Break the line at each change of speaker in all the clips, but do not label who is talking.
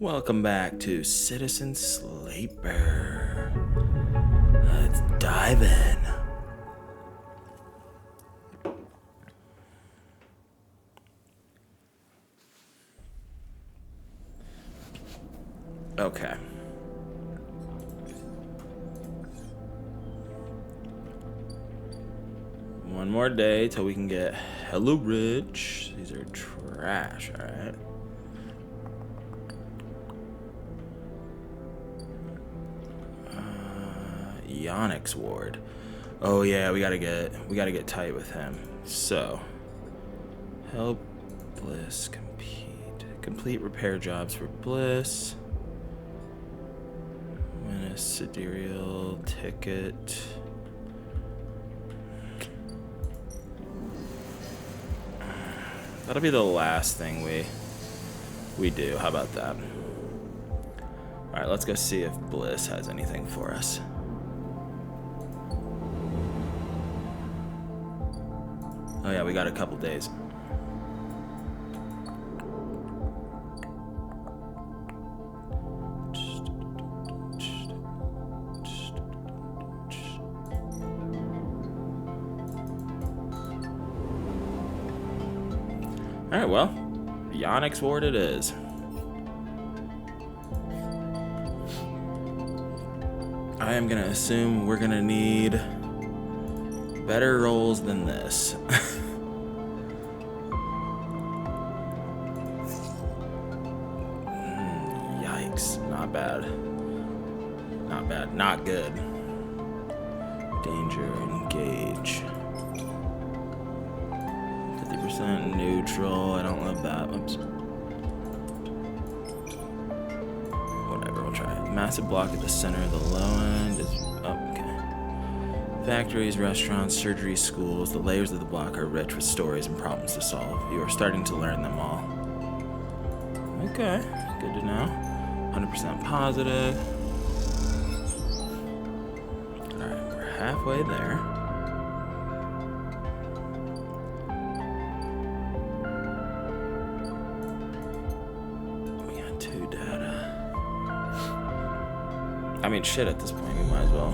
Welcome back to Citizen Sleeper. Let's dive in. Okay. One more day till we can get Hello Rich. These are trash, alright? Yonik's ward. Oh yeah, we gotta get tight with him. So help Bliss complete repair jobs for Bliss. Win a sidereal ticket. That'll be the last thing we do. How about that? Alright, let's go see if Bliss has anything for us. Oh yeah, we got a couple days. Alright, well, Yonik's ward it is. I am gonna assume we're gonna need better rolls than this. Yikes, not bad. Not bad, not good. Danger, engage. 50% neutral, I don't love that. Oops. Whatever, we'll try it. Massive block at the center of the low end is, oh, okay. Factories, restaurants, surgery, schools, the layers of the block are rich with stories and problems to solve. You are starting to learn them all. Okay, good to know. 100% positive. Alright, we're halfway there. We got 2 data. I mean, shit, at this point, we might as well.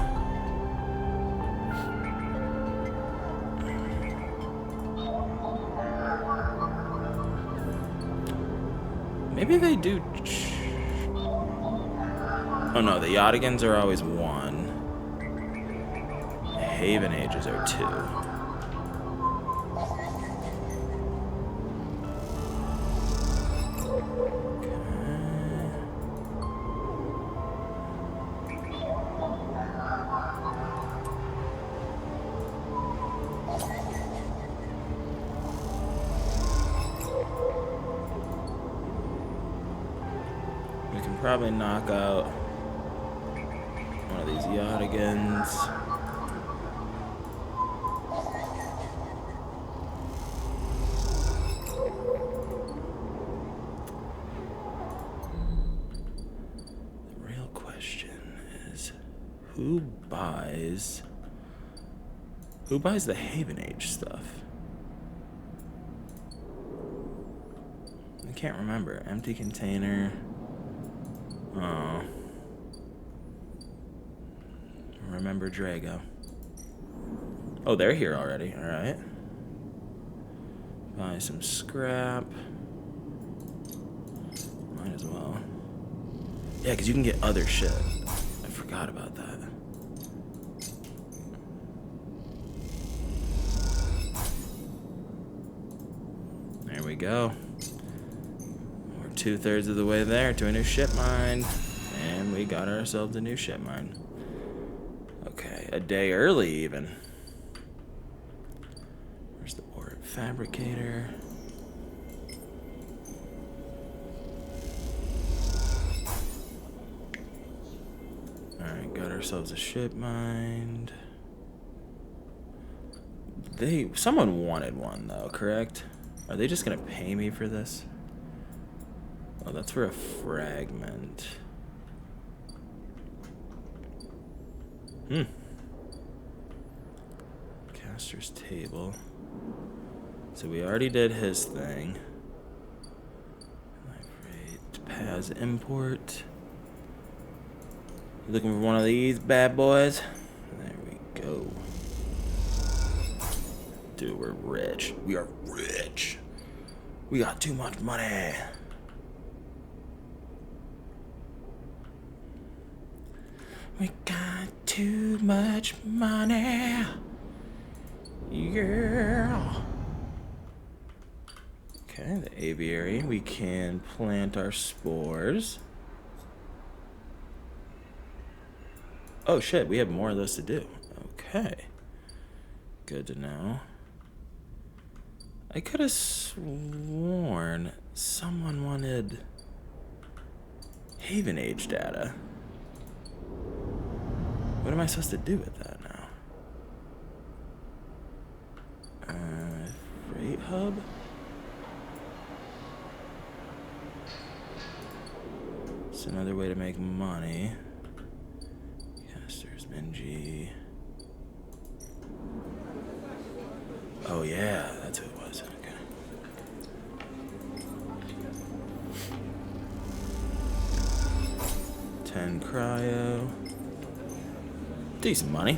Maybe they do. Oh no, the Yodigans are always 1. Haven Ages are 2. We can probably knock out one of these Yodigans. The real question is, who buys the Haven Age stuff? I can't remember. Empty container. Oh. Remember Drago. Oh, they're here already. Alright. Buy some scrap. Might as well. Yeah, because you can get other shit. I forgot about that. There we go. 2/3 of the way there to a new ship mine, and we got ourselves a new ship mine. Okay, a day early even. Where's the ore fabricator? Alright, got ourselves a ship mine. Someone wanted one though, correct? Are they just gonna pay me for this? Oh, that's for a fragment. Caster's table. So we already did his thing. Life rate. Paz import. Looking for one of these bad boys? There we go. Dude, we're rich. We are rich. We got too much money. We got too much money. Yeah. Okay, the aviary. We can plant our spores. Oh shit, we have more of those to do. Okay. Good to know. I could have sworn someone wanted Haven Age data. What am I supposed to do with that now? Freight hub? It's another way to make money. Casters, Benji. Oh yeah, that's who it was. Okay. $10 cryo. Decent money.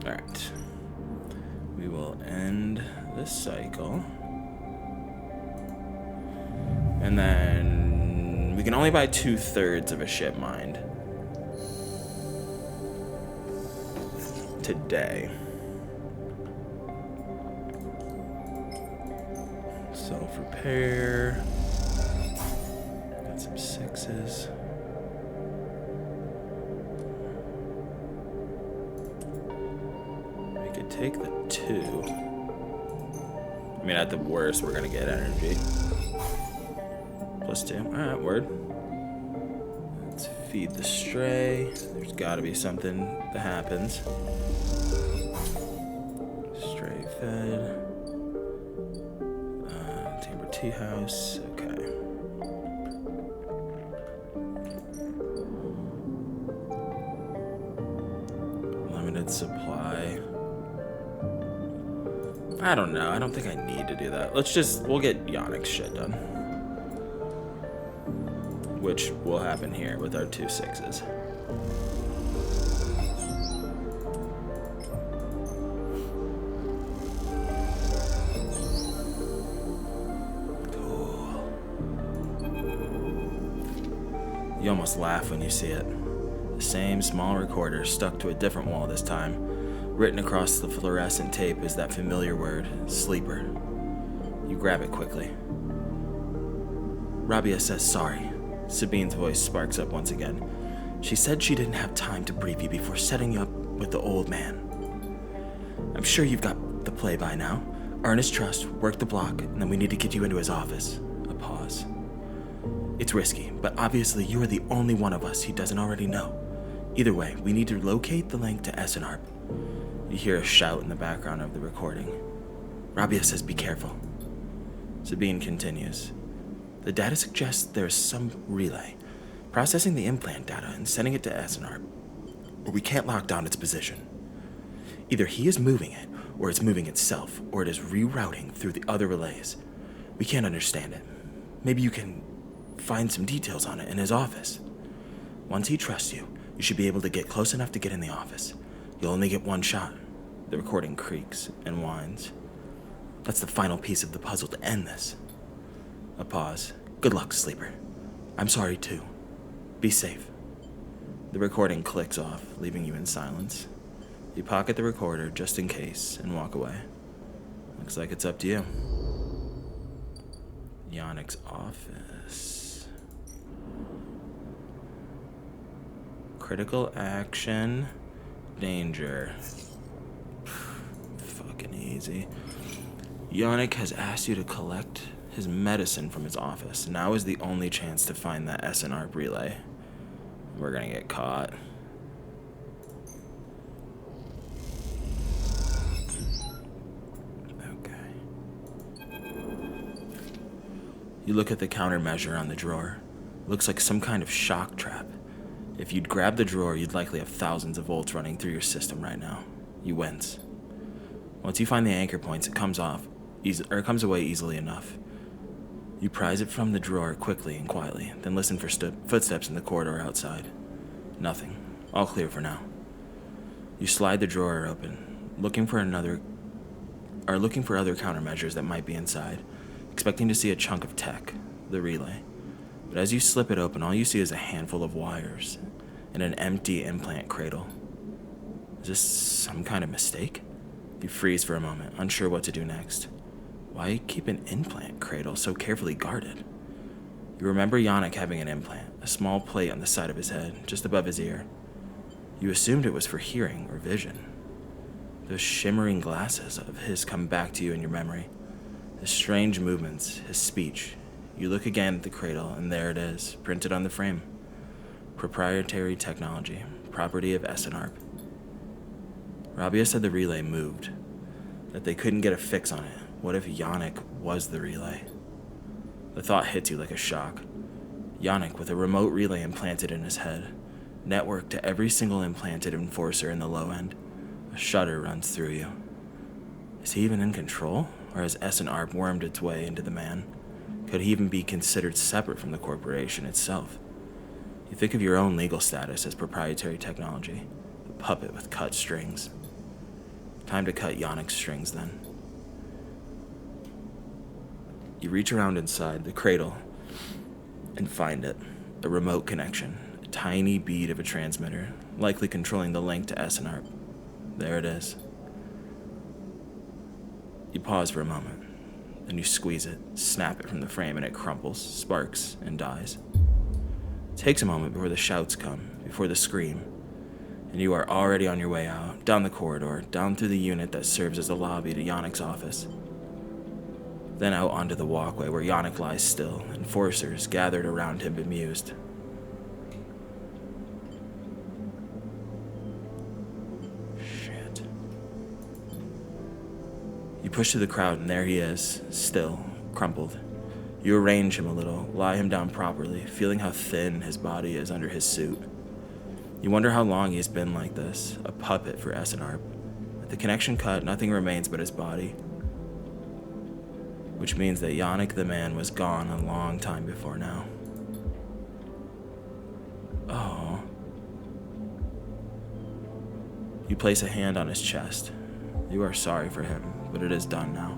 Alright. We will end this cycle. And then we can only buy 2/3 of a ship mined. Today. Self-repair. Got some 6s. We could take the 2. I mean, at the worst, we're gonna get energy. +2. Alright, word. Let's feed the stray. There's gotta be something that happens. Stray fed. Timber tea house. Okay. Limited supply. I don't know. I don't think I need to do that. We'll get Yannick's shit done. Which will happen here with our 2 6s. Cool. You almost laugh when you see it. The same small recorder stuck to a different wall this time. Written across the fluorescent tape is that familiar word, sleeper. You grab it quickly. Rabia says sorry. Sabine's voice sparks up once again. She said she didn't have time to brief you before setting you up with the old man. I'm sure you've got the play by now. Earn his trust, work the block, and then we need to get you into his office. A pause. It's risky, but obviously you are the only one of us he doesn't already know. Either way, we need to locate the link to Essenarp. You hear a shout in the background of the recording. Rabia says be careful. Sabine continues. The data suggests there is some relay, processing the implant data and sending it to Essenarp, but we can't lock down its position. Either he is moving it, or it's moving itself, or it is rerouting through the other relays. We can't understand it. Maybe you can find some details on it in his office. Once he trusts you, you should be able to get close enough to get in the office. You'll only get one shot. The recording creaks and whines. That's the final piece of the puzzle to end this. A pause. Good luck, sleeper. I'm sorry too. Be safe. The recording clicks off, leaving you in silence. You pocket the recorder just in case and walk away. Looks like it's up to you. Yannick's office. Critical action. Danger. Fucking easy. Yannick has asked you to collect his medicine from his office. Now is the only chance to find that SNRP relay. We're gonna get caught. Okay. You look at the countermeasure on the drawer. Looks like some kind of shock trap. If you'd grab the drawer, you'd likely have thousands of volts running through your system right now. You wince. Once you find the anchor points, it comes comes away easily enough. You prise it from the drawer quickly and quietly, then listen for footsteps in the corridor outside. Nothing. All clear for now. You slide the drawer open, looking for other countermeasures that might be inside, expecting to see a chunk of tech, the relay. But as you slip it open, all you see is a handful of wires and an empty implant cradle. Is this some kind of mistake? You freeze for a moment, unsure what to do next. Why keep an implant cradle so carefully guarded? You remember Yannick having an implant, a small plate on the side of his head, just above his ear. You assumed it was for hearing or vision. Those shimmering glasses of his come back to you in your memory. His strange movements, his speech. You look again at the cradle, and there it is, printed on the frame. Proprietary technology, property of SNARP. Rabia said the relay moved, that they couldn't get a fix on it. What if Yannick was the relay? The thought hits you like a shock. Yannick with a remote relay implanted in his head, networked to every single implanted enforcer in the low end. A shudder runs through you. Is he even in control, or has SNARP wormed its way into the man? Could he even be considered separate from the corporation itself? You think of your own legal status as proprietary technology, a puppet with cut strings. Time to cut Yannick's strings, then. You reach around inside the cradle and find it, a remote connection, a tiny bead of a transmitter, likely controlling the link to SNARP. There it is. You pause for a moment. Then you squeeze it, snap it from the frame, and it crumples, sparks, and dies. It takes a moment before the shouts come, before the scream, and you are already on your way out, down the corridor, down through the unit that serves as a lobby to Yannick's office. Then out onto the walkway where Yannick lies still, enforcers gathered around him bemused. You push through the crowd, and there he is, still, crumpled. You arrange him a little, lie him down properly, feeling how thin his body is under his suit. You wonder how long he's been like this, a puppet for SNARP. With the connection cut, nothing remains but his body. Which means that Yannick the man was gone a long time before now. Oh. You place a hand on his chest. You are sorry for him, but it is done now,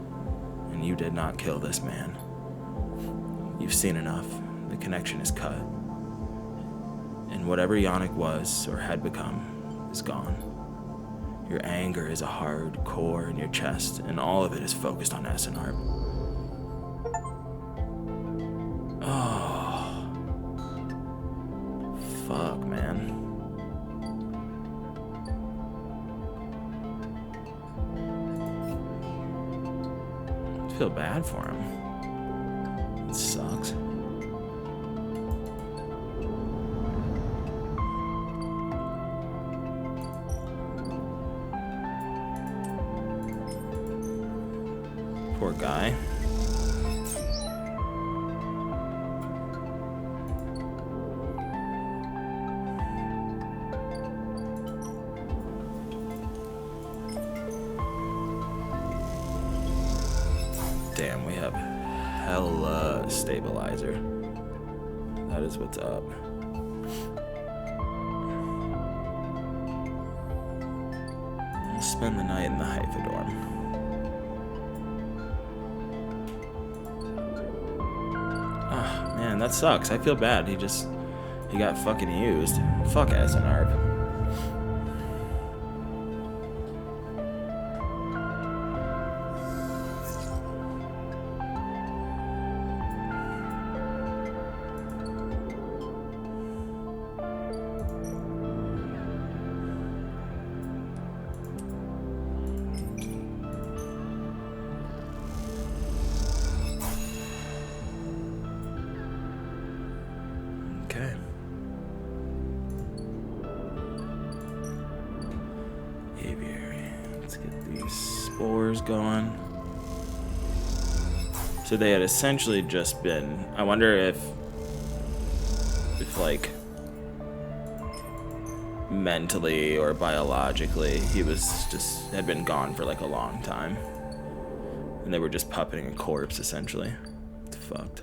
and you did not kill this man. You've seen enough. The connection is cut, and whatever Yannick was or had become is gone. Your anger is a hard core in your chest, and all of it is focused on SNARP. Oh, fuck, man. I feel bad for him. It sucks. Poor guy. Damn, we have hella stabilizer. That is what's up. We'll spend the night in the Haifa dorm. Ah, man, that sucks. I feel bad. He got fucking used. Fuck SNARP. Okay. Aviary. Let's get these spores going. So they had essentially just been... I wonder if if, like, mentally or biologically he had been gone for, like, a long time. And they were just puppeting a corpse, essentially. It's fucked.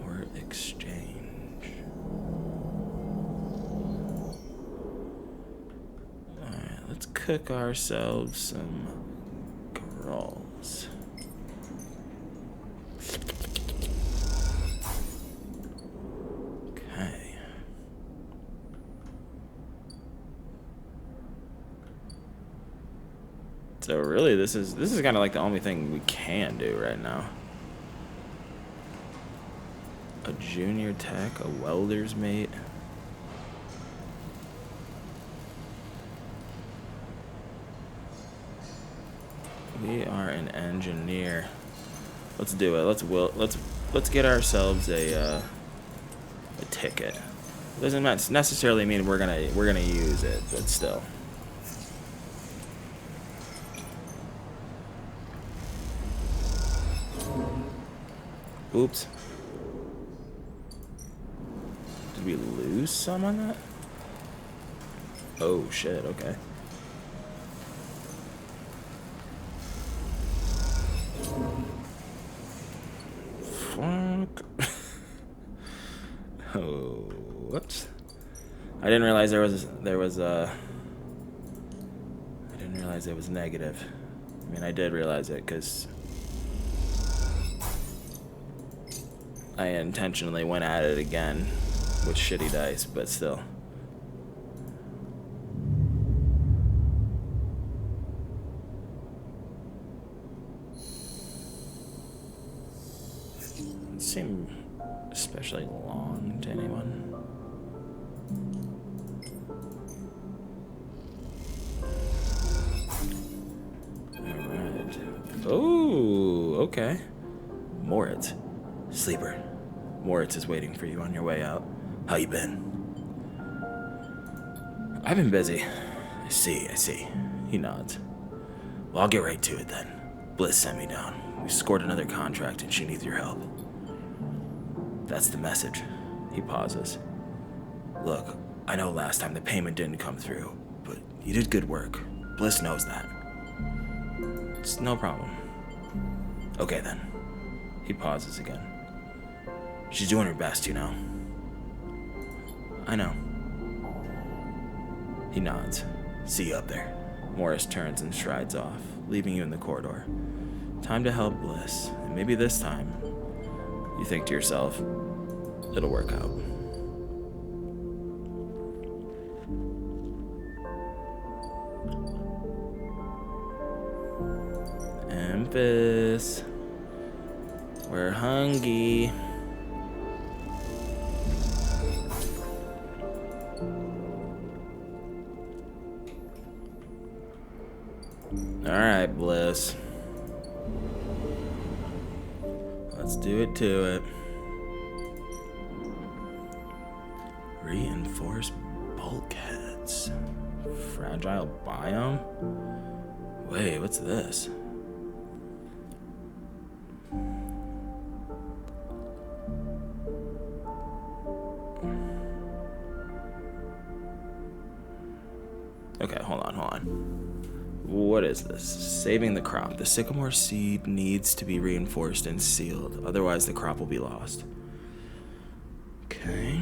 Or exchange. Alright, let's cook ourselves some rolls. Okay. So really, this is kind of like the only thing we can do right now. A junior tech, a welder's mate. We are an engineer. Let's do it. Let's get ourselves a ticket. Doesn't necessarily mean we're gonna use it, but still. Oops. Did we lose some on that? Oh shit, okay. Fuck. Oh, whoops. I didn't realize there was I didn't realize it was negative. I mean, I did realize it because I intentionally went at it again with shitty dice, but still. It seemed especially long to anyone. Alright. Oh, okay. Moritz. Sleeper. Moritz is waiting for you on your way out. How you been? I've been busy. I see. He nods. Well, I'll get right to it then. Bliss sent me down. We scored another contract and she needs your help. That's the message. He pauses. Look, I know last time the payment didn't come through, but you did good work. Bliss knows that. It's no problem. Okay then. He pauses again. She's doing her best, you know. I know. He nods. See you up there. Morris turns and strides off, leaving you in the corridor. Time to help Bliss, and maybe this time, you think to yourself, it'll work out. Emphasis. We're hungry. Alright, Bliss. Let's do it to it. Reinforced bulkheads. Fragile biome? Wait, what's this? Okay, hold on. What is this? Saving the crop. The sycamore seed needs to be reinforced and sealed, otherwise the crop will be lost. Okay.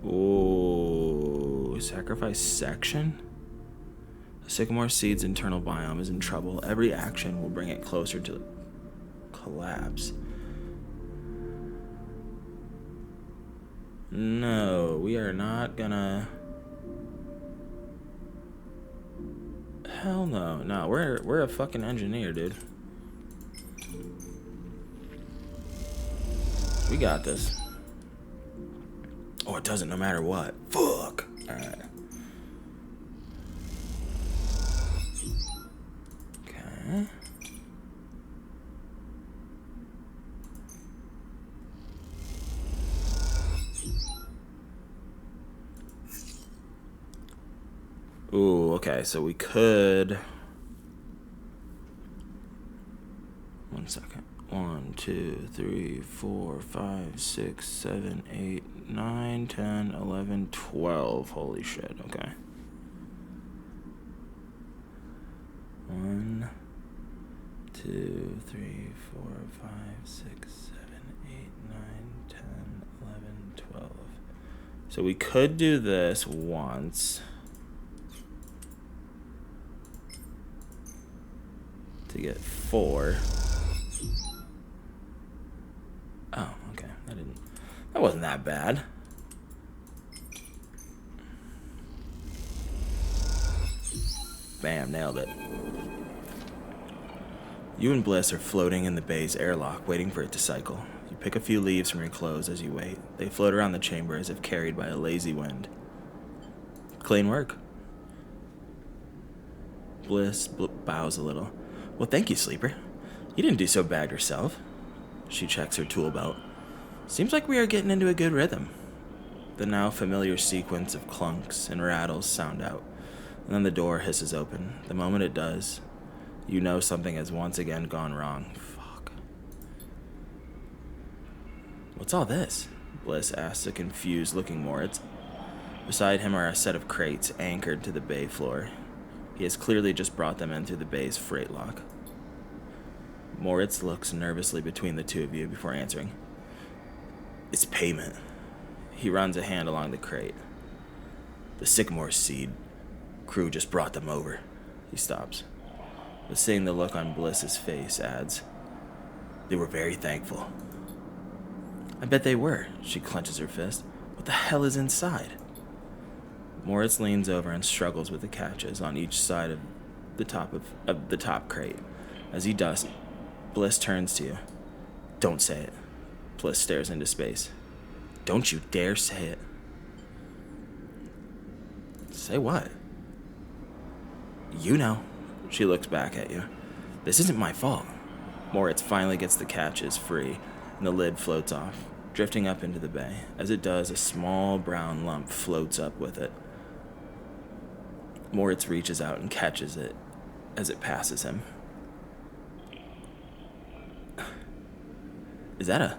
Oh, sacrifice section? The sycamore seed's internal biome is in trouble. Every action will bring it closer to collapse. No, we are not gonna... Hell no. No, we're a fucking engineer, dude. We got this. Oh, it doesn't no matter what. Fuck. Alright. Okay. Ooh, okay, so we could... 1 second. 1, 2, 3, 4, 5, 6, 7, 8, 9, 10, 11, 12. Holy shit, okay. 1, 2, 3, 4, 5, 6, 7, 8, 9, 10, 11, 12. So we could do this once. To get 4. Oh, okay. That wasn't that bad. Bam, nailed it. You and Bliss are floating in the bay's airlock, waiting for it to cycle. You pick a few leaves from your clothes as you wait. They float around the chamber as if carried by a lazy wind. Clean work. Bliss bows a little. Well, thank you, Sleeper. You didn't do so bad yourself. She checks her tool belt. Seems like we are getting into a good rhythm. The now familiar sequence of clunks and rattles sound out, and then the door hisses open. The moment it does, you know something has once again gone wrong. Fuck. What's all this? Bliss asks a confused-looking Moritz. Beside him are a set of crates anchored to the bay floor. He has clearly just brought them in through the bay's freight lock. Moritz looks nervously between the two of you before answering. It's payment. He runs a hand along the crate. The sycamore seed crew just brought them over. He stops. But seeing the look on Bliss's face, adds, they were very thankful. I bet they were. She clenches her fist. What the hell is inside? Moritz leans over and struggles with the catches on each side of the top crate. As he does, Bliss turns to you. Don't say it. Bliss stares into space. Don't you dare say it. Say what? You know. She looks back at you. This isn't my fault. Moritz finally gets the catches free, and the lid floats off, drifting up into the bay. As it does, a small brown lump floats up with it. Moritz reaches out and catches it as it passes him. Is that a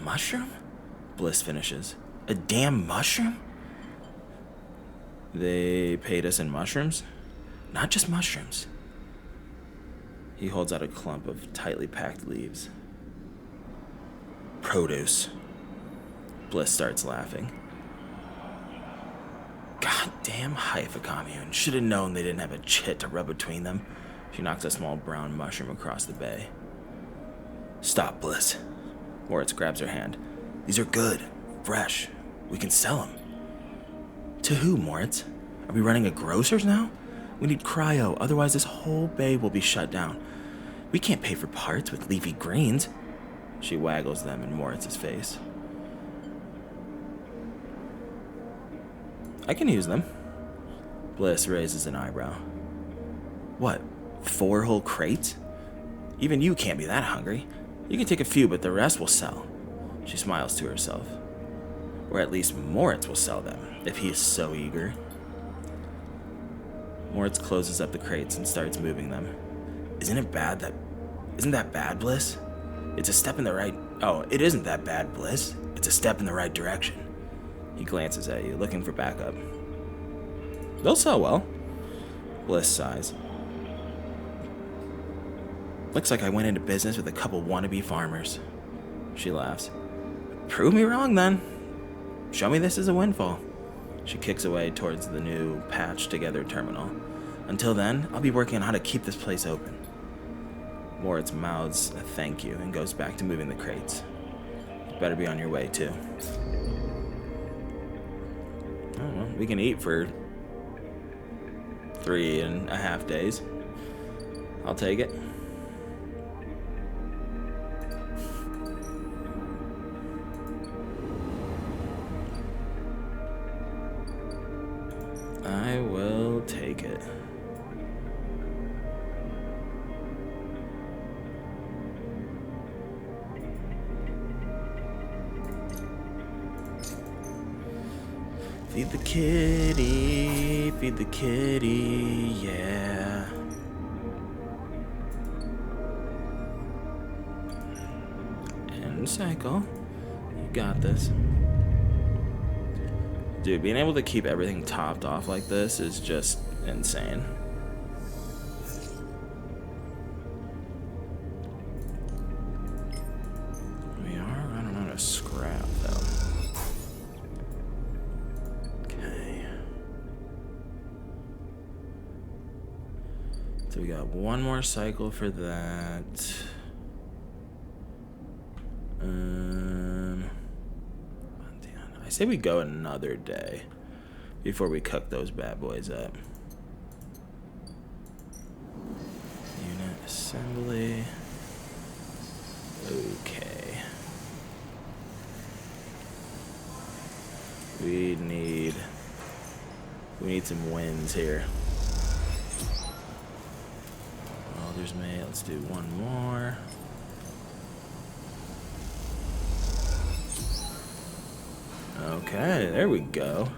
mushroom? Bliss finishes. A damn mushroom? They paid us in mushrooms? Not just mushrooms. He holds out a clump of tightly packed leaves. Produce. Bliss starts laughing. Goddamn Haifa commune. Should have known they didn't have a chit to rub between them. She knocks a small brown mushroom across the bay. Stop, Bliss. Moritz grabs her hand. These are good. Fresh. We can sell them. To who, Moritz? Are we running a grocer's now? We need cryo, otherwise this whole bay will be shut down. We can't pay for parts with leafy greens. She waggles them in Moritz's face. I can use them. Bliss raises an eyebrow. What, 4 whole crates? Even you can't be that hungry. You can take a few, but the rest will sell. She smiles to herself. Or at least Moritz will sell them, if he is so eager. Moritz closes up the crates and starts moving them. Isn't that bad, Bliss? It's a step in the right... Oh, it isn't that bad, Bliss. It's a step in the right direction. He glances at you, looking for backup. They'll sell well. Bliss sighs. Looks like I went into business with a couple wannabe farmers. She laughs. Prove me wrong, then. Show me this as a windfall. She kicks away towards the new patched-together terminal. Until then, I'll be working on how to keep this place open. Moritz mouths a thank you and goes back to moving the crates. You better be on your way, too. Oh, well, we can eat for 3.5 days. I'll take it. I will take it. Feed the kitty, yeah. And cycle. You got this. Dude, being able to keep everything topped off like this is just insane. We are running out of scrap, though. Okay. So we got one more cycle for that. I say we go another day before we cook those bad boys up. Unit assembly. Okay. We need some wins here. Welders mate. Let's do one more. Okay, there we go.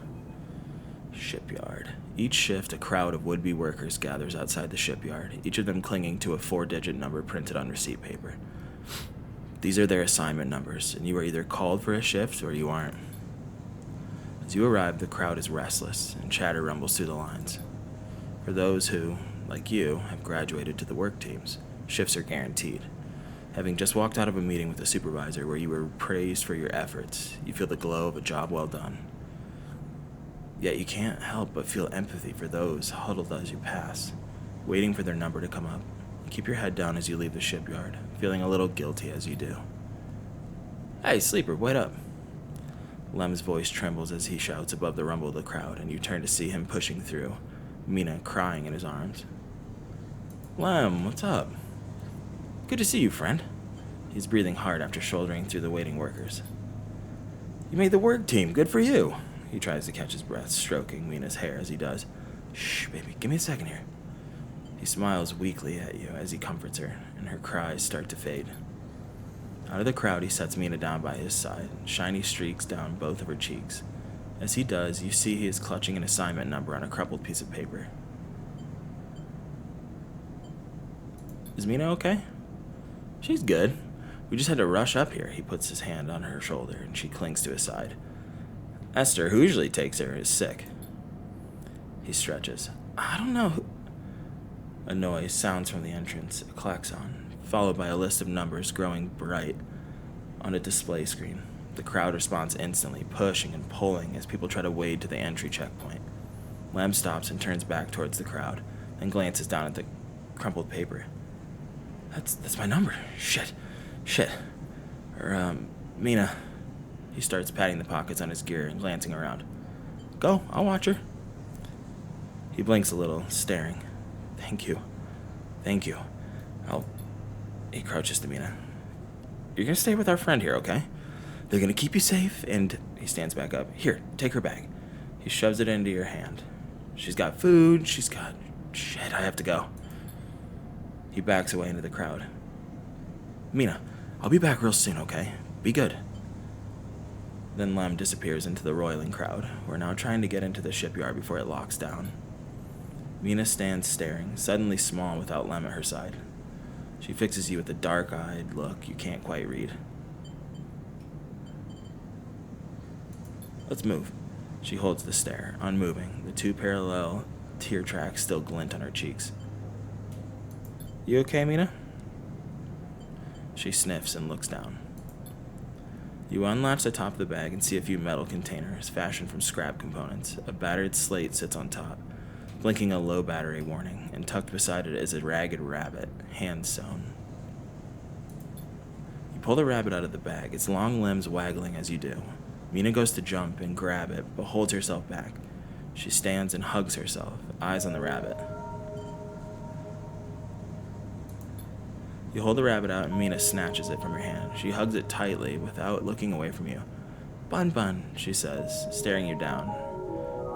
Shipyard. Each shift, a crowd of would-be workers gathers outside the shipyard, each of them clinging to a 4-digit number printed on receipt paper. These are their assignment numbers, and you are either called for a shift or you aren't. As you arrive, the crowd is restless, and chatter rumbles through the lines. For those who, like you, have graduated to the work teams, shifts are guaranteed. Having just walked out of a meeting with a supervisor where you were praised for your efforts, you feel the glow of a job well done. Yet you can't help but feel empathy for those huddled as you pass, waiting for their number to come up. You keep your head down as you leave the shipyard, feeling a little guilty as you do. Hey, sleeper, wait up. Lem's voice trembles as he shouts above the rumble of the crowd, and you turn to see him pushing through, Mina crying in his arms. Lem, what's up? Good to see you, friend. He's breathing hard after shouldering through the waiting workers. You made the work team. Good for you. He tries to catch his breath, stroking Mina's hair as he does. Shh, baby, give me a second here. He smiles weakly at you as he comforts her, and her cries start to fade. Out of the crowd, he sets Mina down by his side, shiny streaks down both of her cheeks. As he does, you see he is clutching an assignment number on a crumpled piece of paper. Is Mina okay? She's good. We just had to rush up here. He puts his hand on her shoulder, and she clings to his side. Esther, who usually takes her, is sick. He stretches. I don't know. A noise sounds from the entrance, a klaxon, followed by a list of numbers growing bright on a display screen. The crowd responds instantly, pushing and pulling as people try to wade to the entry checkpoint. Lem stops and turns back towards the crowd, then glances down at the crumpled paper. That's my number. Shit. Mina. He starts patting the pockets on his gear and glancing around. Go, I'll watch her. He blinks a little, staring. Thank you. He crouches to Mina. You're gonna stay with our friend here, okay? They're gonna keep you safe, and he stands back up. Here, take her bag. He shoves it into your hand. She's got food, shit, I have to go. He backs away into the crowd. Mina, I'll be back real soon, okay? Be good. Then Lem disappears into the roiling crowd. We're now trying to get into the shipyard before it locks down. Mina stands staring, suddenly small without Lem at her side. She fixes you with a dark-eyed look you can't quite read. Let's move. She holds the stare, unmoving. The 2 parallel tear tracks still glint on her cheeks. You okay, Mina? She sniffs and looks down. You unlatch the top of the bag and see a few metal containers fashioned from scrap components. A battered slate sits on top, blinking a low battery warning, and tucked beside it is a ragged rabbit, hand-sewn. You pull the rabbit out of the bag, its long limbs waggling as you do. Mina goes to jump and grab it, but holds herself back. She stands and hugs herself, eyes on the rabbit. You hold the rabbit out and Mina snatches it from her hand. She hugs it tightly without looking away from you. Bun Bun, she says, staring you down,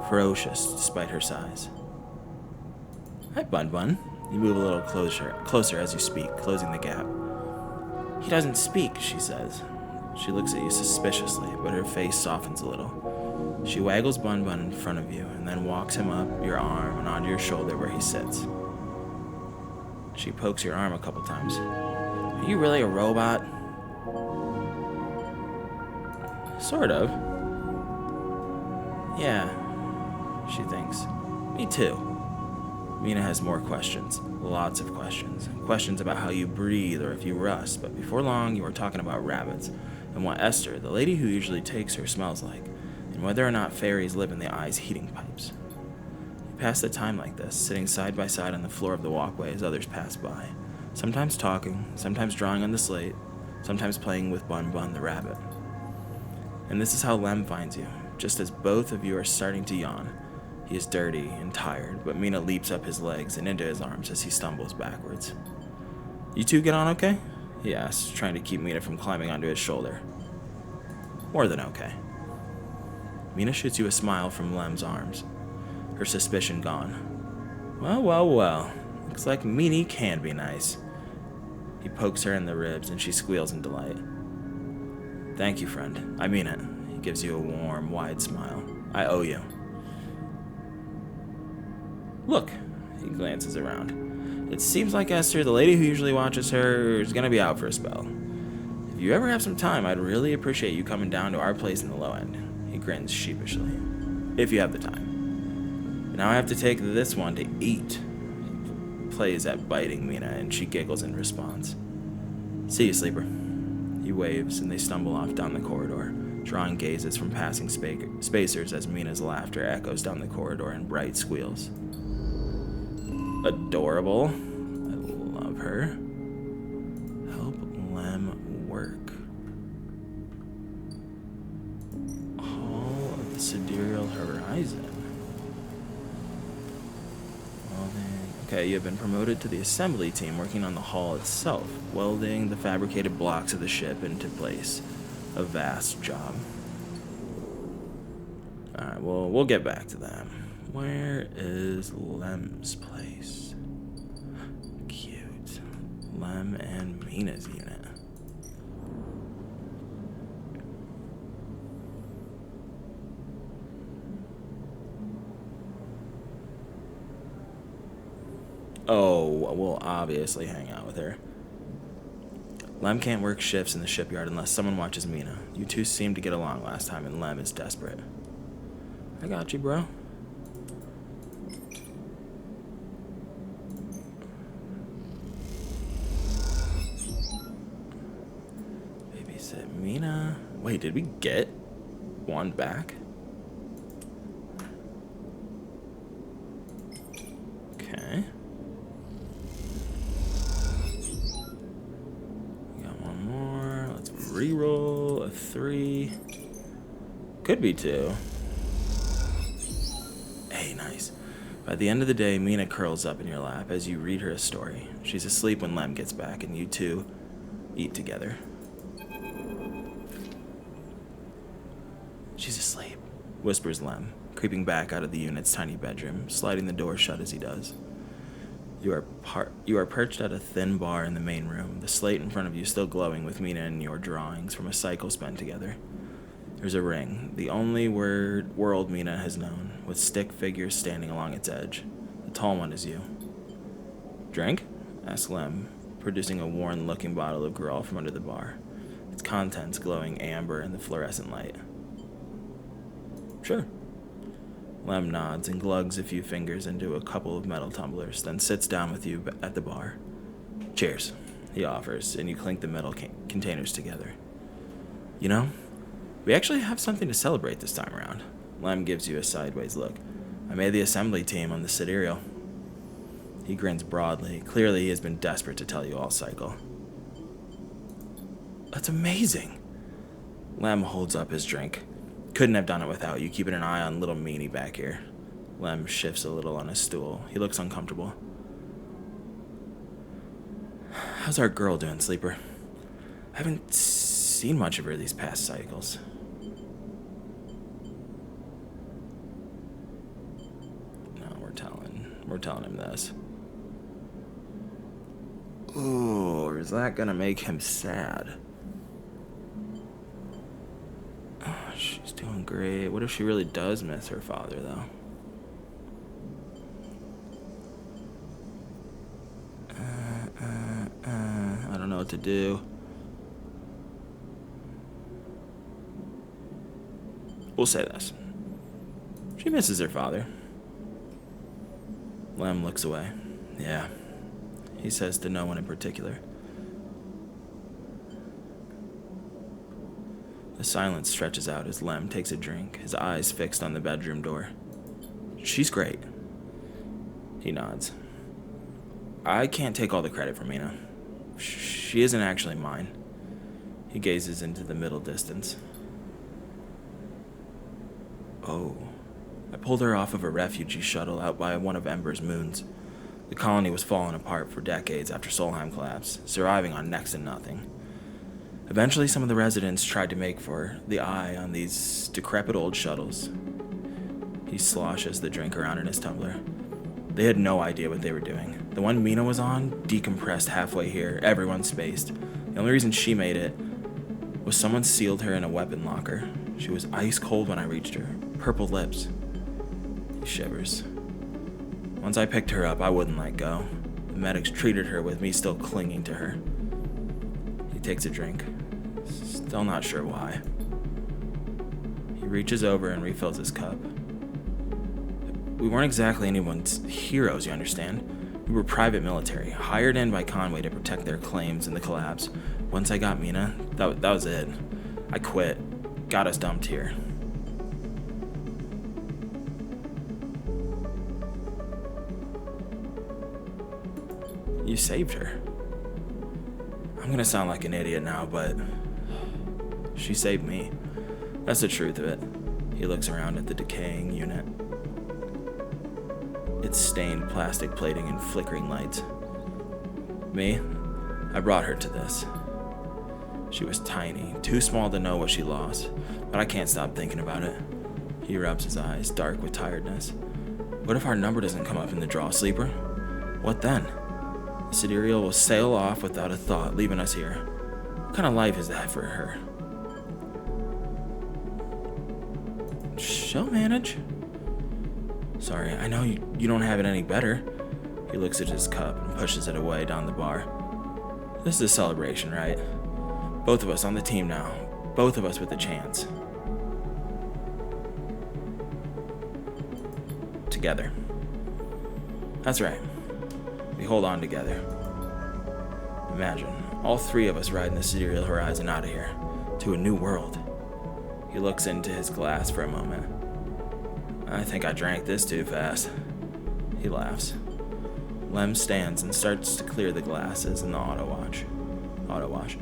ferocious despite her size. Hi, Bun Bun. You move a little closer as you speak, closing the gap. He doesn't speak, she says. She looks at you suspiciously, but her face softens a little. She waggles Bun Bun in front of you and then walks him up your arm and onto your shoulder where he sits. She pokes your arm a couple times. Are you really a robot? Sort of. Yeah, she thinks. Me too. Mina has more questions. Lots of questions. Questions about how you breathe or if you rust, but before long you are talking about rabbits and what Esther, the lady who usually takes her, smells like, and whether or not fairies live in the eye's heating pipes. You pass the time like this, sitting side by side on the floor of the walkway as others pass by, sometimes talking, sometimes drawing on the slate, sometimes playing with Bun Bun the rabbit. And this is how Lem finds you, just as both of you are starting to yawn. He is dirty and tired, but Mina leaps up his legs and into his arms as he stumbles backwards. You two get on okay? He asks, trying to keep Mina from climbing onto his shoulder. More than okay. Mina shoots you a smile from Lem's arms, her suspicion gone. Well. Looks like Meanie can be nice. He pokes her in the ribs and she squeals in delight. Thank you, friend. I mean it. He gives you a warm, wide smile. I owe you. Look, he glances around. It seems like Esther, the lady who usually watches her, is gonna be out for a spell. If you ever have some time, I'd really appreciate you coming down to our place in the low end. He grins sheepishly. If you have the time. But now I have to take this one to eat. He plays at biting Mina, and she giggles in response. See you, sleeper. He waves, and they stumble off down the corridor, drawing gazes from passing spacers as Mina's laughter echoes down the corridor in bright squeals. Adorable. I love her. Help Lem work. Hall of the Sidereal Horizon. Okay, you have been promoted to the assembly team working on the hull itself, welding the fabricated blocks of the ship into place. A vast job. Alright, well, we'll get back to that. Where is Lem's place? Cute. Lem and Mina's unit. Oh, we'll obviously hang out with her. Lem can't work shifts in the shipyard unless someone watches Mina. You two seemed to get along last time, and Lem is desperate. I got you, bro. Babysit Mina. Wait, did we get one back? Okay. Reroll a 3. Could be 2. Hey, nice. By the end of the day, Mina curls up in your lap as you read her a story. She's asleep when Lem gets back, and you two eat together. She's asleep, whispers Lem, creeping back out of the unit's tiny bedroom, sliding the door shut as he does. You are perched at a thin bar in the main room, the slate in front of you still glowing with Mina and your drawings from a cycle spent together. There's a ring, the only world Mina has known, with stick figures standing along its edge. The tall one is you. Drink? Asks Lem, producing a worn-looking bottle of Grawl from under the bar, its contents glowing amber in the fluorescent light. Sure. Lem nods and glugs a few fingers into a couple of metal tumblers, then sits down with you at the bar. Cheers, he offers, and you clink the metal containers together. You know, we actually have something to celebrate this time around. Lem gives you a sideways look. I made the assembly team on the Sidereal. He grins broadly. Clearly, he has been desperate to tell you all cycle. That's amazing. Lem holds up his drink. Couldn't have done it without you, keeping an eye on little Meanie back here. Lem shifts a little on his stool. He looks uncomfortable. How's our girl doing, Sleeper? I haven't seen much of her these past cycles. No, we're telling him this. Ooh, is that gonna make him sad? She's doing great. What if she really does miss her father, though? I don't know what to do. We'll say this. She misses her father. Lem looks away. Yeah. He says to no one in particular. The silence stretches out as Lem takes a drink, his eyes fixed on the bedroom door. She's great. He nods. I can't take all the credit for Mina. She isn't actually mine. He gazes into the middle distance. Oh. I pulled her off of a refugee shuttle out by one of Ember's moons. The colony was falling apart for decades after Solheim collapsed, surviving on next to nothing. Eventually, some of the residents tried to make for the eye on these decrepit old shuttles. He sloshes the drink around in his tumbler. They had no idea what they were doing. The one Mina was on decompressed halfway here, everyone spaced. The only reason she made it was someone sealed her in a weapon locker. She was ice cold when I reached her, purple lips. He shivers. Once I picked her up, I wouldn't let go. The medics treated her with me still clinging to her. He takes a drink. Still not sure why. He reaches over and refills his cup. We weren't exactly anyone's heroes, you understand? We were private military, hired in by Conway to protect their claims in the collapse. Once I got Mina, that was it. I quit. Got us dumped here. You saved her. I'm gonna sound like an idiot now, but she saved me. That's the truth of it. He looks around at the decaying unit. Its stained plastic plating and flickering lights. Me? I brought her to this. She was tiny, too small to know what she lost, but I can't stop thinking about it. He rubs his eyes, dark with tiredness. What if our number doesn't come up in the draw, Sleeper? What then? The sidereal will sail off without a thought, leaving us here. What kind of life is that for her? She'll manage. Sorry, I know you don't have it any better. He looks at his cup and pushes it away down the bar. This is a celebration, right? Both of us on the team now. Both of us with a chance. Together. That's right. We hold on together. Imagine, all three of us riding the sidereal horizon out of here, to a new world. He looks into his glass for a moment. I think I drank this too fast. He laughs. Lem stands and starts to clear the glasses in the auto wash.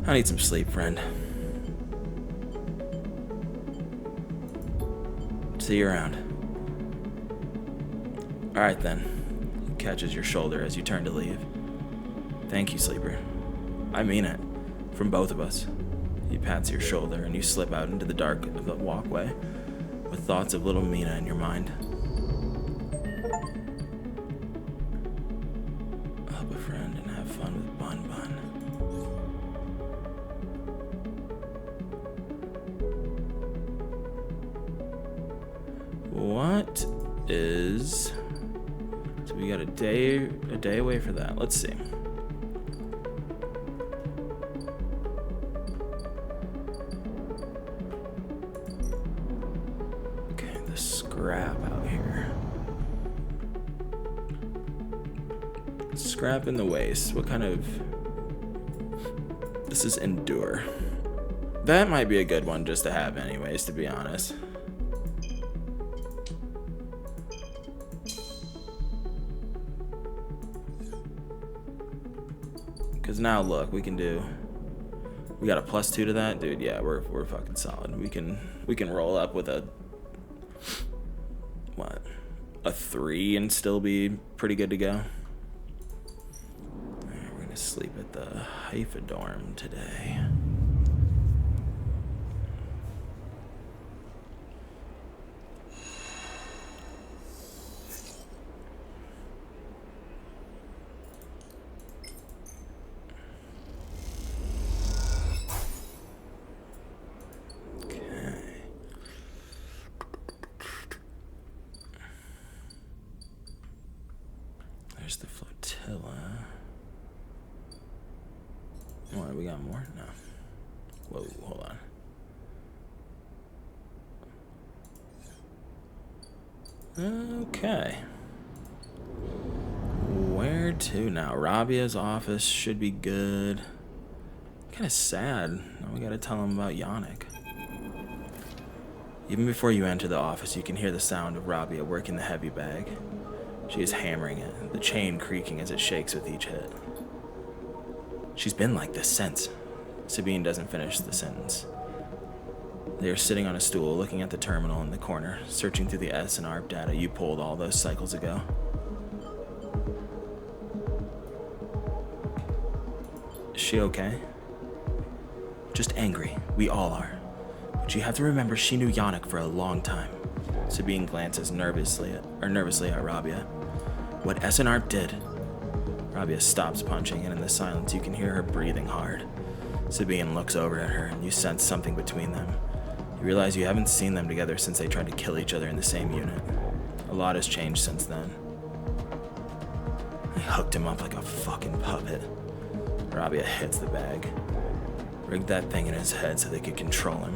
I need some sleep, friend. See you around. Alright then. He catches your shoulder as you turn to leave. Thank you, Sleeper. I mean it. From both of us. He pats your shoulder and you slip out into the dark of the walkway with thoughts of little Mina in your mind. Help a friend and have fun with Bun Bun. What is... So we got a day away for that. Let's see. Okay, the scrap out here. Scrap in the waste. What kind of... This is endure. That might be a good one just to have anyways, to be honest. Because now look, we got a +2 to that, dude. Yeah, we're fucking solid. We can roll up with a 3 and still be pretty good to go. All right, we're gonna sleep at the Haifa dorm today. Where's the flotilla? What, we got more? No. Whoa, hold on. Okay. Where to now? Rabia's office should be good. Kind of sad. Now we gotta tell him about Yannick. Even before you enter the office, you can hear the sound of Rabia working the heavy bag. She is hammering it, the chain creaking as it shakes with each hit. She's been like this since. Sabine doesn't finish the sentence. They are sitting on a stool, looking at the terminal in the corner, searching through the S and ARP data you pulled all those cycles ago. Is she okay? Just angry. We all are. But you have to remember she knew Yannick for a long time. Sabine glances nervously at Rabia. What SNR did. Rabia stops punching, and in the silence you can hear her breathing hard. Sabine looks over at her, and you sense something between them. You realize you haven't seen them together since they tried to kill each other in the same unit. A lot has changed since then. They hooked him up like a fucking puppet. Rabia hits the bag. Rigged that thing in his head so they could control him.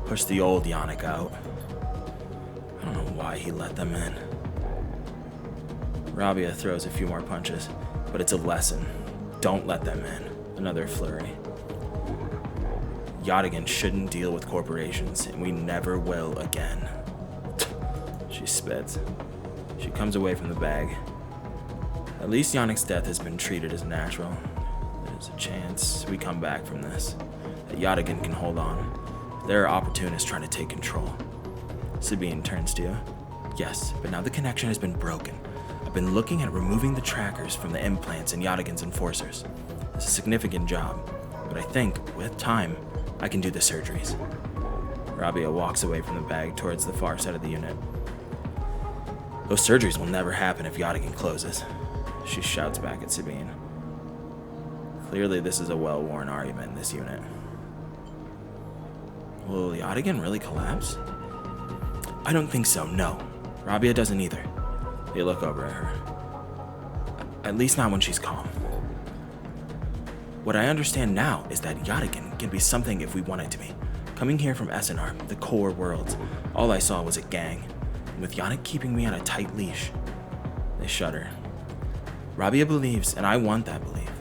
Pushed the old Yannick out. I don't know why he let them in. Rabia throws a few more punches, but it's a lesson. Don't let them in. Another flurry. Yadigan shouldn't deal with corporations, and we never will again. She spits. She comes away from the bag. At least Yannick's death has been treated as natural. There's a chance we come back from this. That Yadigan can hold on. There are opportunists trying to take control. Sabine turns to you. Yes, but now the connection has been broken. I've been looking at removing the trackers from the implants and Yadigan's enforcers. It's a significant job, but I think, with time, I can do the surgeries. Rabia walks away from the bag towards the far side of the unit. Those surgeries will never happen if Yadigan closes. She shouts back at Sabine. Clearly this is a well-worn argument in this unit. Will Yadigan really collapse? I don't think so, no. Rabia doesn't either. They look over at her. At least not when she's calm. What I understand now is that Yadigan can be something if we want it to be. Coming here from SNR, the core worlds, all I saw was a gang. And with Yannick keeping me on a tight leash. They shudder. Rabia believes, and I want that belief.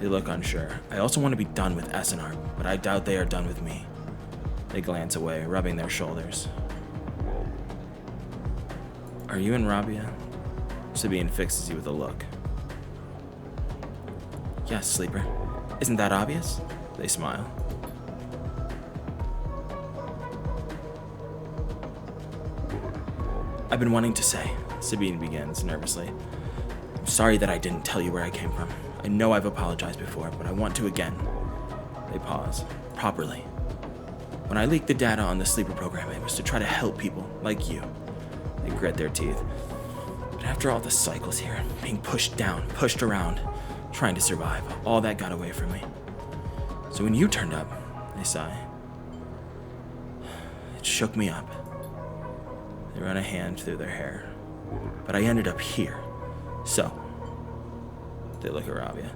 They look unsure. I also want to be done with SNR, but I doubt they are done with me. They glance away, rubbing their shoulders. Are you and Rabia? Sabine fixes you with a look. Yes, Sleeper. Isn't that obvious? They smile. I've been wanting to say, Sabine begins nervously. I'm sorry that I didn't tell you where I came from. I know I've apologized before, but I want to again. They pause. Properly. When I leaked the data on the Sleeper program, it was to try to help people like you. They grit their teeth. But after all the cycles here, being pushed down, pushed around, trying to survive, all that got away from me. So when you turned up, they sigh. It shook me up. They run a hand through their hair. But I ended up here. So, they look at Rabia.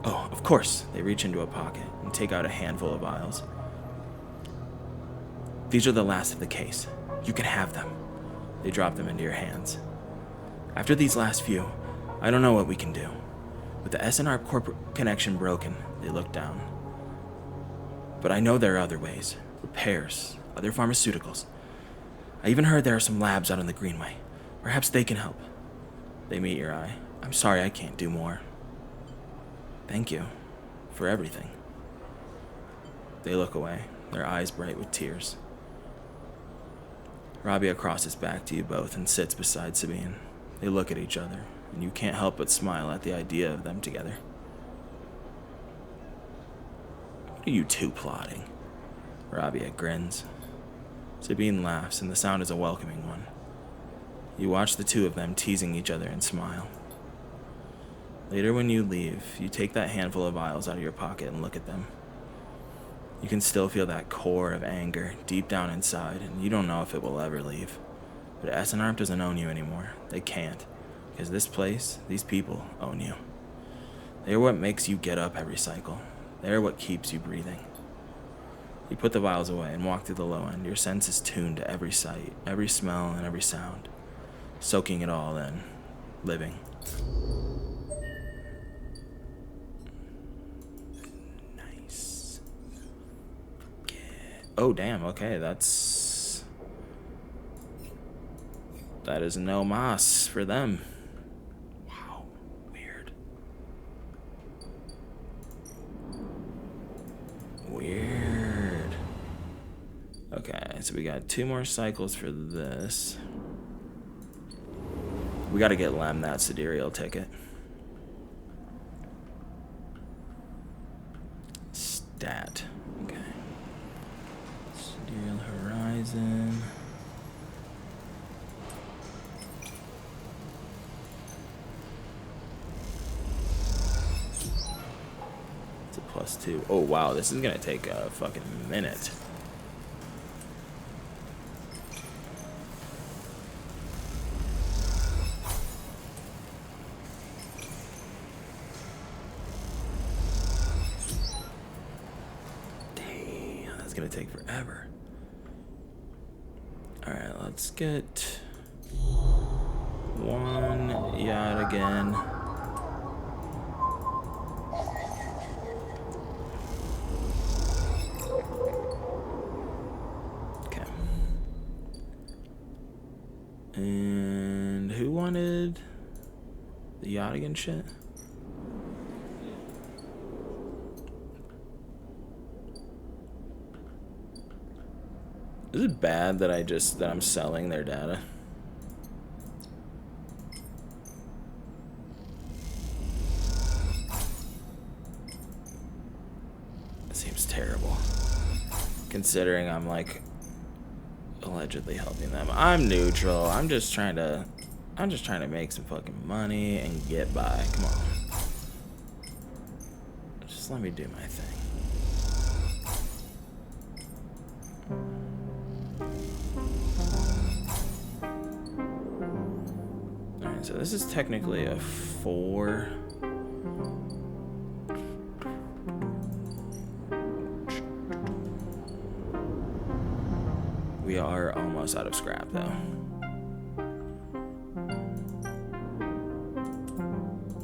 Oh, of course. They reach into a pocket and take out a handful of vials. These are the last of the case. You can have them. They drop them into your hands. After these last few, I don't know what we can do. With the SNR corporate connection broken, they look down. But I know there are other ways. Repairs, other pharmaceuticals. I even heard there are some labs out on the Greenway. Perhaps they can help. They meet your eye. I'm sorry I can't do more. Thank you for everything. They look away, their eyes bright with tears. Rabia crosses back to you both and sits beside Sabine. They look at each other, and you can't help but smile at the idea of them together. What are you two plotting? Rabia grins. Sabine laughs, and the sound is a welcoming one. You watch the two of them teasing each other and smile. Later when you leave, you take that handful of vials out of your pocket and look at them. You can still feel that core of anger deep down inside, and you don't know if it will ever leave. But SNR doesn't own you anymore. They can't, Because this place, these people own you. They're what makes you get up every cycle. They're what keeps you breathing. You put the vials away and walk through the low end. Your senses tuned to every sight, every smell, and every sound. Soaking it all in. Living. Nice. Oh, damn. Okay, that is no mas for them. Wow. Weird. Weird. Okay, so we got 2 more cycles for this. We gotta get Lem that sidereal ticket. Stat. Okay. Sidereal Horizon. It's a +2. Oh, wow. This is gonna take a fucking minute. Gonna take forever. All right, let's get 1 yacht again. Okay. And who wanted the yacht again shit? Is it bad that I'm selling their data? It seems terrible. Considering I'm like allegedly helping them. I'm neutral. I'm just trying to make some fucking money and get by. Come on. Just let me do my thing. So this is technically a 4. We are almost out of scrap though.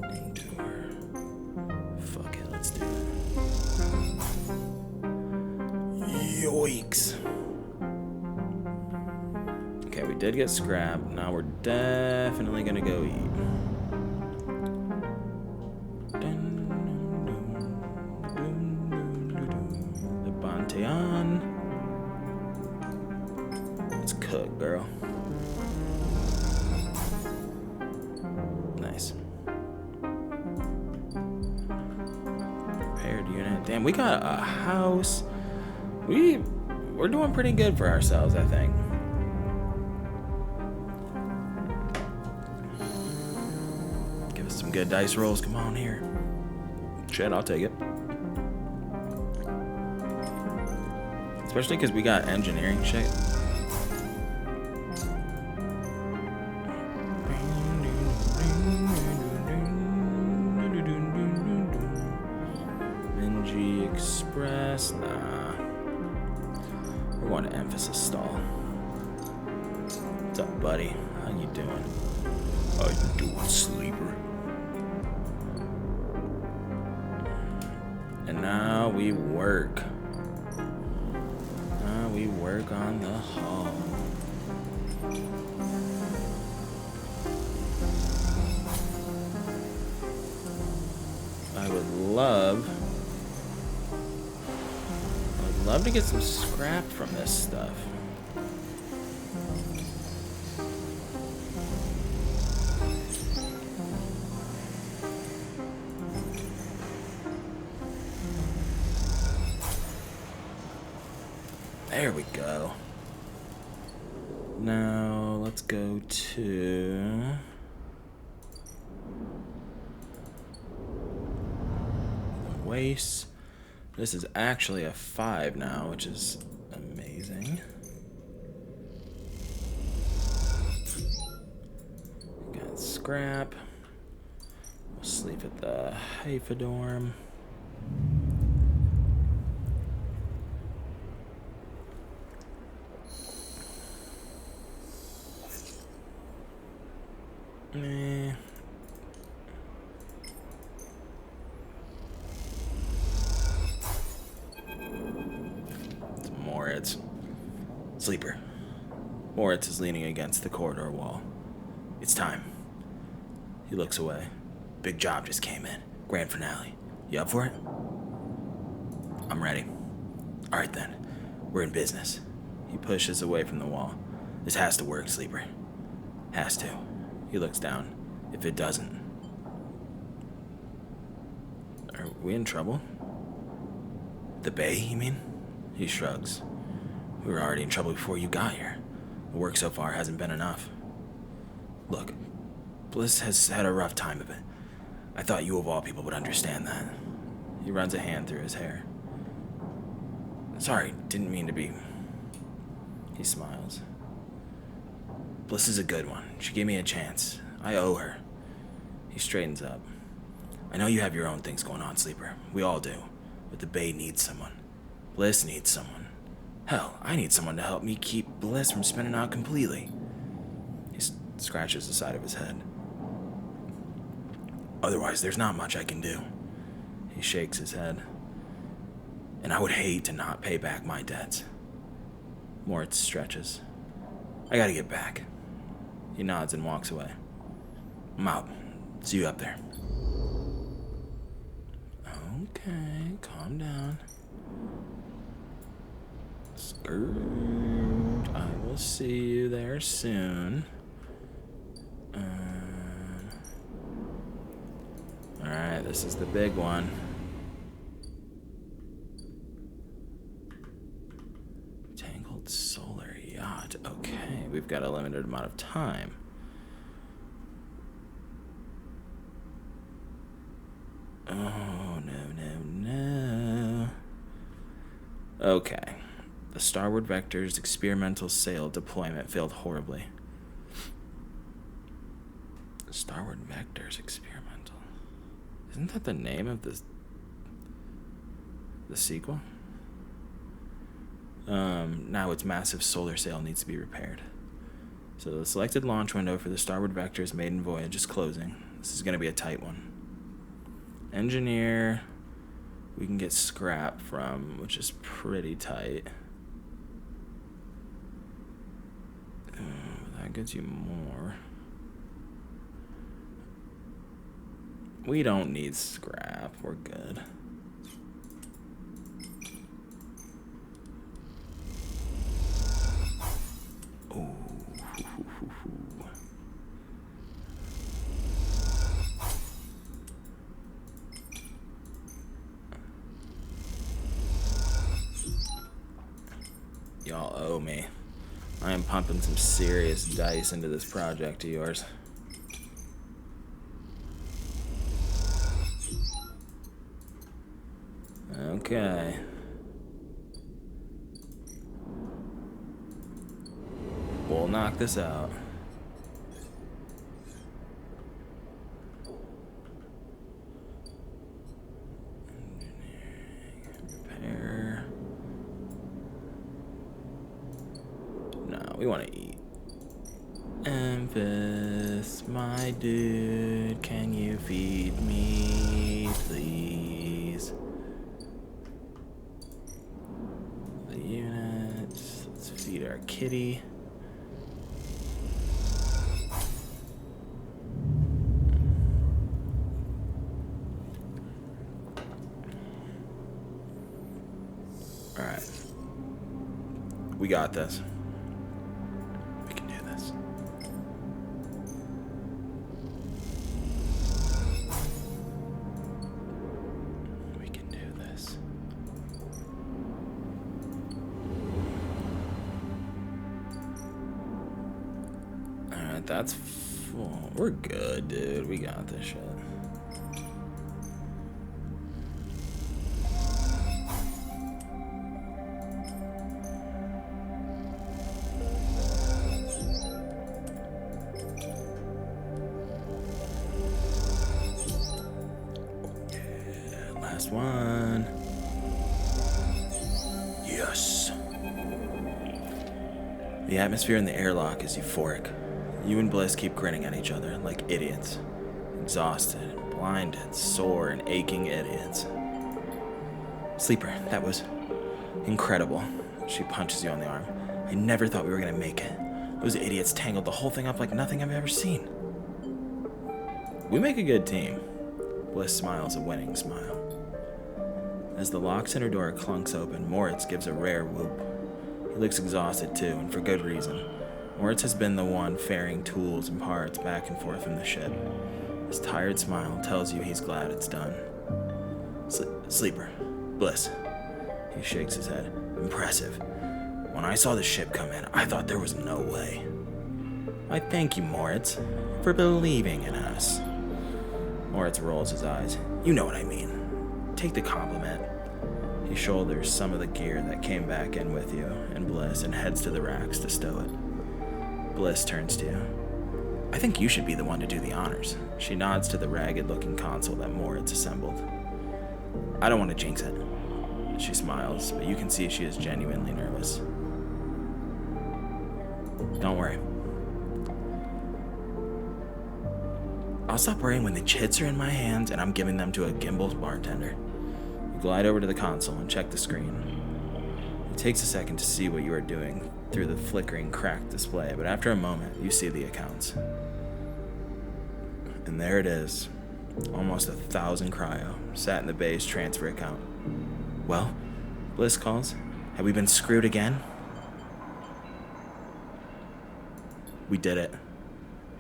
Endure. Fuck it, let's do it. Yoinks. Okay, we did get scrap. Now we're definitely gonna go eat. The Banteon. Let's cook, girl. Nice. Repaired unit. Damn, we got a house. We're doing pretty good for ourselves, I think. Good dice rolls, come on here. Shit, I'll take it. Especially because we got engineering shit. Minji Express, nah. We're going to emphasis stall. What's up, buddy? How you doing? How you doing, sleeper? And now we work. Now we work on the hull. I would love to get some scrap from this stuff. There we go. Now let's go to the waste. This is actually a 5 now, which is amazing. Got scrap. We'll sleep at the Haifa dorm. It's Moritz. Sleeper. Moritz is leaning against the corridor wall. It's time. He looks away. Big job just came in. Grand finale. You up for it? I'm ready. Alright then. We're in business. He pushes away from the wall. This has to work, Sleeper. Has to. He looks down. If it doesn't... Are we in trouble? The Bay, you mean? He shrugs. We were already in trouble before you got here. The work so far hasn't been enough. Look, Bliss has had a rough time of it. I thought you of all people would understand that. He runs a hand through his hair. Sorry, didn't mean to be... He smiles. Bliss is a good one. She gave me a chance. I owe her. He straightens up. I know you have your own things going on, Sleeper. We all do. But the Bay needs someone. Bliss needs someone. Hell, I need someone to help me keep Bliss from spinning out completely. He scratches the side of his head. Otherwise, there's not much I can do. He shakes his head. And I would hate to not pay back my debts. Moritz stretches. I gotta get back. He nods and walks away. I'm out. See you up there. Okay, calm down. Skirt. I will see you there soon. Alright, this is the big one. Tangled solar yacht. Okay, we've got a limited amount of time. Oh, no. Okay. The Starward Vector's experimental sail deployment failed horribly. Starward Vector's experimental. Isn't that the name of the sequel? Now its massive solar sail needs to be repaired. So the selected launch window for the Starward Vector's maiden voyage is closing. This is going to be a tight one. Engineer, we can get scrap from, which is pretty tight. That gets you more. We don't need scrap. We're good. Ooh. Y'all owe me. I am pumping some serious dice into this project of yours. Okay. We'll knock this out. Repair. No, we want to eat. Emphas, my dude, can you feed me, please? The units. Let's feed our kitty. Alright. We got this. We can do this. We can do this. Alright, that's full. We're good, dude. We got this shit. Last one. Yes. The atmosphere in the airlock is euphoric. You and Bliss keep grinning at each other like idiots. Exhausted, blinded, sore, and aching idiots. Sleeper, that was incredible. She punches you on the arm. I never thought we were gonna make it. Those idiots tangled the whole thing up like nothing I've ever seen. We make a good team. Bliss smiles a winning smile. As the lock center door clunks open, Moritz gives a rare whoop. He looks exhausted too, and for good reason. Moritz has been the one ferrying tools and parts back and forth from the ship. His tired smile tells you he's glad it's done. Sleeper. Bliss. He shakes his head. Impressive. When I saw the ship come in, I thought there was no way. I thank you, Moritz, for believing in us. Moritz rolls his eyes. You know what I mean. Take the compliment. He shoulders some of the gear that came back in with you and Bliss and heads to the racks to stow it. Bliss turns to you. I think you should be the one to do the honors. She nods to the ragged-looking console that Moritz assembled. I don't want to jinx it. She smiles, but you can see she is genuinely nervous. Don't worry. I'll stop worrying when the chits are in my hands and I'm giving them to a gimbal bartender. You glide over to the console and check the screen. It takes a second to see what you are doing through the flickering, cracked display, but after a moment, you see the accounts. And there it is. Almost 1,000 cryo, sat in the bay's transfer account. Well, Bliss calls. Have we been screwed again? We did it.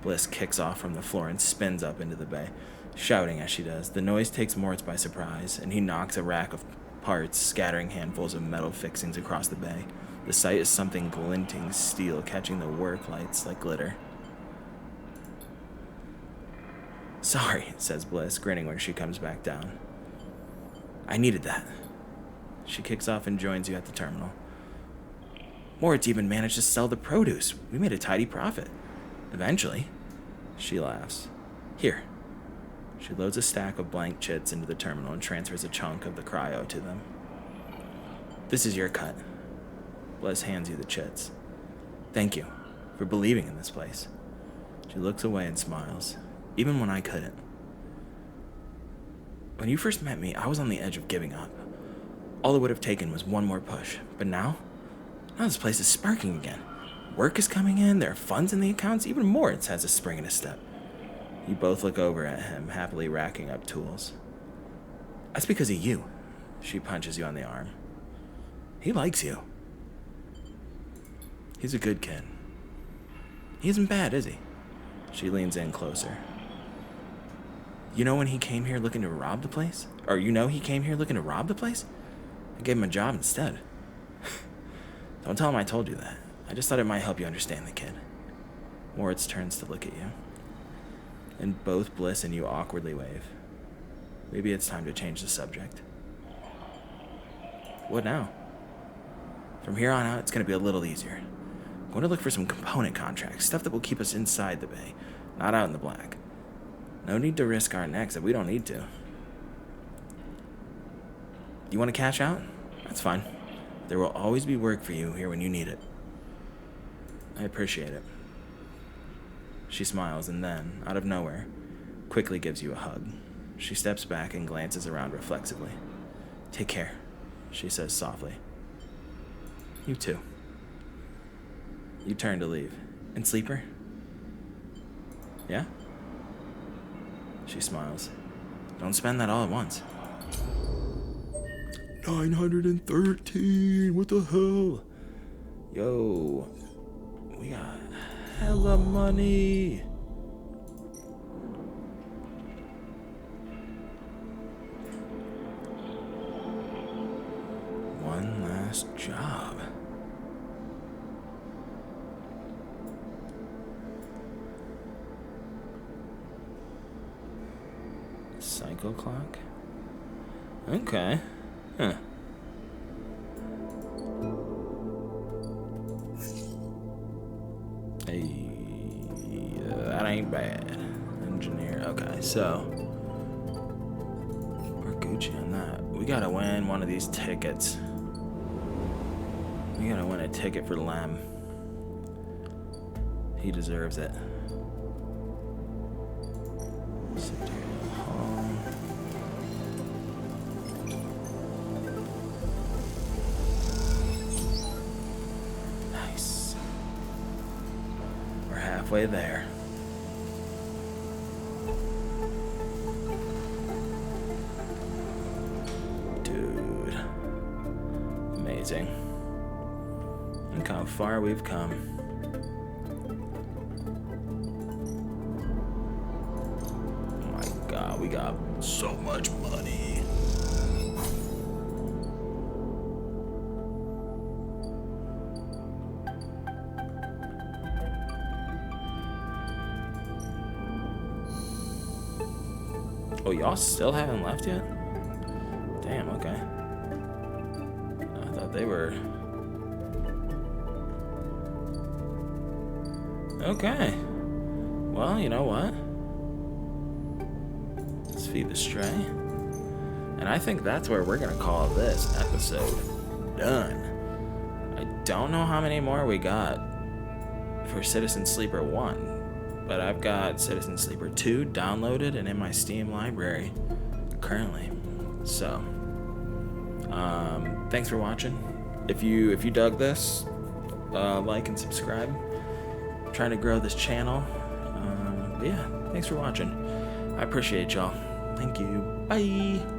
Bliss kicks off from the floor and spins up into the bay, shouting as she does. The noise takes Moritz by surprise, and he knocks a rack of parts, scattering handfuls of metal fixings across the bay. The sight is something glinting steel catching the work lights like glitter. Sorry, says Bliss, grinning when she comes back down. I needed that. She kicks off and joins you at the terminal. Moritz even managed to sell the produce. We made a tidy profit. Eventually. She laughs. Here. She loads a stack of blank chits into the terminal and transfers a chunk of the cryo to them. This is your cut. Bliss hands you the chits. Thank you for believing in this place. She looks away and smiles, even when I couldn't. When you first met me, I was on the edge of giving up. All it would have taken was one more push, but now this place is sparking again. Work is coming in, there are funds in the accounts, even Moritz has a spring in his step. You both look over at him, happily racking up tools. That's because of you. She punches you on the arm. He likes you. He's a good kid. He isn't bad, is he? She leans in closer. You know when he came here looking to rob the place? Or you know he came here looking to rob the place? I gave him a job instead. Don't tell him I told you that. I just thought it might help you understand the kid. Moritz turns to look at you. And both Bliss and you awkwardly wave. Maybe it's time to change the subject. What now? From here on out, it's going to be a little easier. I'm going to look for some component contracts, stuff that will keep us inside the bay, not out in the black. No need to risk our necks if we don't need to. You want to cash out? That's fine. There will always be work for you here when you need it. I appreciate it. She smiles and then, out of nowhere, quickly gives you a hug. She steps back and glances around reflexively. Take care, she says softly. You too. You turn to leave. And Sleeper? Yeah? She smiles. Don't spend that all at once. 913, what the hell? Yo, we got hella money. One last job. Psycho clock? Okay. Huh. Hey, that ain't bad. Engineer. Okay, so we're Gucci on that. We gotta win one of these tickets. We gotta win a ticket for Lem. He deserves it. Secretarial Hall. Nice. We're halfway there. Dude. Amazing. Look how far we've come. Oh my god, we got so much money. Oh, y'all still haven't left yet? Damn, okay. I thought they were... Okay. Well, you know what? Let's feed the stray. And I think that's where we're gonna call this episode done. I don't know how many more we got for Citizen Sleeper 1, but I've got Citizen Sleeper 2 downloaded and in my Steam library currently. So, thanks for watching. If you dug this, like and subscribe. I'm trying to grow this channel. Yeah, thanks for watching. I appreciate y'all. Thank you. Bye.